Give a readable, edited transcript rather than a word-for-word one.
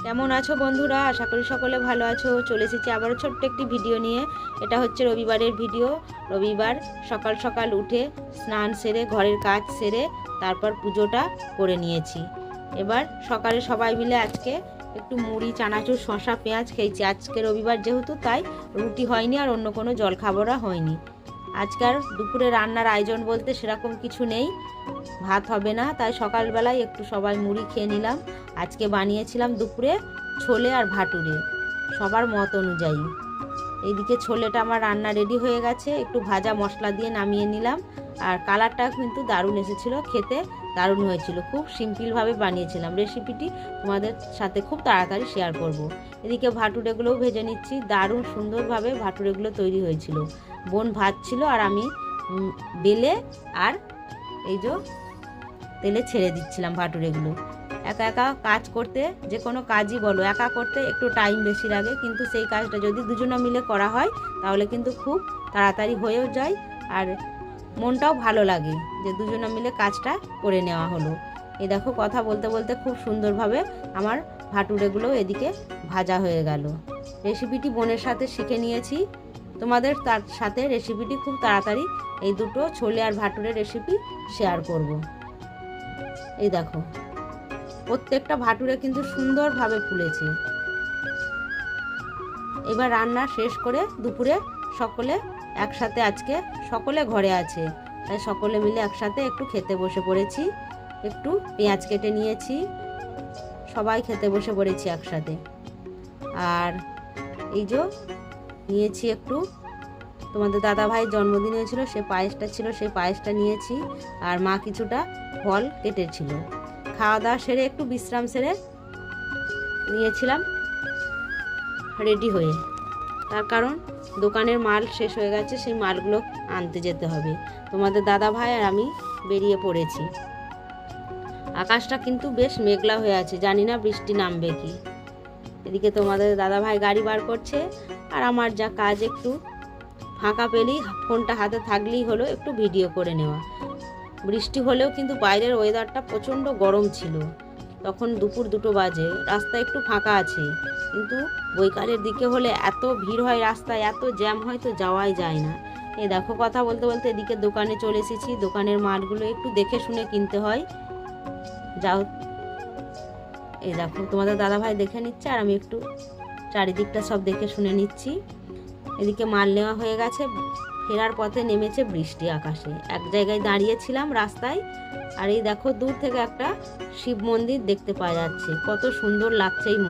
কেমন আছো বন্ধুরা? আশা করি সকলে ভালো আছো। চলে এসেছি আবারও ছোট্ট একটি ভিডিও নিয়ে। এটা হচ্ছে রবিবারের ভিডিও। রবিবার সকাল সকাল উঠে স্নান সেরে ঘরের কাজ সেরে তারপর পুজোটা করে নিয়েছি। এবার সকালে সবাই মিলে আজকে একটু মুড়ি, চানাচুর, শসা, পেঁয়াজ খেয়েছি। আজকে রবিবার যেহেতু, তাই রুটি হয়নি আর অন্য কোনো জলখাবারও হয়নি। আজকাল দুপুরে রান্নার আয়োজন বলতে সেরকম কিছু নেই, ভাত হবে না, তাই সকালবেলায় একটু সবাই মুড়ি খেয়ে নিলাম। আজকে বানিয়েছিলাম দুপুরে ছোলে আর ভাটুরে, সবার মত অনুযায়ী। এইদিকে ছোলেটা আমার রান্না রেডি হয়ে গেছে, একটু ভাজা মশলা দিয়ে নামিয়ে নিলাম। আর কালারটা কিন্তু দারুণ এসেছিলো, খেতে দারুণ হয়েছিল। খুব সিম্পলভাবে বানিয়েছিলাম। রেসিপিটি তোমাদের সাথে খুব তাড়াতাড়ি শেয়ার করব। এদিকে ভাটুরেগুলোও ভেজে নিচ্ছি। দারুণ সুন্দরভাবে ভাটুরেগুলো তৈরি হয়েছিল। বোন ভাজছিল আর আমি বেলে আর এই যে তেলে ছেড়ে দিচ্ছিলাম ভাটুরেগুলো। একা একা কাজ করতে, যে কোনো কাজই বলো, একা করতে একটু টাইম বেশি লাগে, কিন্তু সেই কাজটা যদি দুজনে মিলে করা হয় তাহলে কিন্তু খুব তাড়াতাড়ি হয়েও যায় আর মনটাও ভালো লাগে যে দুজনে মিলে কাজটা করে নেওয়া হলো। এই দেখো, কথা বলতে বলতে খুব সুন্দরভাবে আমার ভাটুরেগুলো এদিকে ভাজা হয়ে গেল। রেসিপিটি বোনের সাথে শিখে নিয়েছি, তোমাদের তার সাথে রেসিপিটি খুব তাড়াতাড়ি এই দুটো ছোলে আর ভাটুরের রেসিপি শেয়ার করব। এই দেখো, প্রত্যেকটা ভাটুরে কিন্তু সুন্দরভাবে ফুলেছে। এবার রান্না শেষ করে দুপুরে সকলে একসাথে, আজকে সকলে ঘরে আছে তাই সকলে মিলে একসাথে একটু খেতে বসে পড়েছি। একটু পেঁয়াজ কেটে নিয়েছি, সবাই খেতে বসে পড়েছি একসাথে। আর এই যে নিয়েছি একটু, তোমাদের দাদা ভাইয়ের জন্মদিন হয়েছিল, সে পায়েসটা ছিল, সেই পায়েসটা নিয়েছি। আর মা কিছুটা ফল কেটেছিল। খাওয়া দাওয়া সেরে একটু বিশ্রাম সেরে নিয়েছিলাম রেডি হয়ে, তার কারণ দোকানের মাল শেষ হয়ে গেছে, সেই মালগুলো আনতে যেতে হবে। তোমাদের দাদা ভাই আর আমি বেরিয়ে পড়েছি। আকাশটা কিন্তু বেশ মেঘলা হয়ে আছে, জানি না বৃষ্টি নামবে কি। এদিকে তোমাদের দাদা ভাই গাড়ি বার করছে, আর আমার যা কাজ, একটু ফাঁকা পেলেই ফোনটা হাতে থাকলেই হলো একটু ভিডিও করে নেওয়া। বৃষ্টি হলেও কিন্তু বাইরের ওয়েদারটা প্রচণ্ড গরম ছিল। তখন দুপুর 2টো বাজে, রাস্তা একটু ফাঁকা আছে, কিন্তু বৈকালের দিকে হলে এত ভিড় হয় রাস্তায়, এত জ্যাম হয়, তো যাওয়াই যায় না। এই দেখো, কথা বলতে বলতে এদিকে দোকানে চলে এসেছি। দোকানের মালগুলো একটু দেখে শুনে কিনতে হয়। যাও, এই দেখো তোমাদের দাদাভাই দেখে নিচ্ছে আর আমি একটু চারিদিকটা সব দেখে শুনে নিচ্ছি। এদিকে মাল নেওয়া হয়ে গেছে। ফেরার পথে নেমেছে বৃষ্টি আকাশে। এক জায়গায় দাঁড়িয়েছিলাম রাস্তায়, আর এই দেখো দূর থেকে একটা শিব মন্দির দেখতে পাওয়া যাচ্ছে। কত সুন্দর লাগছে এই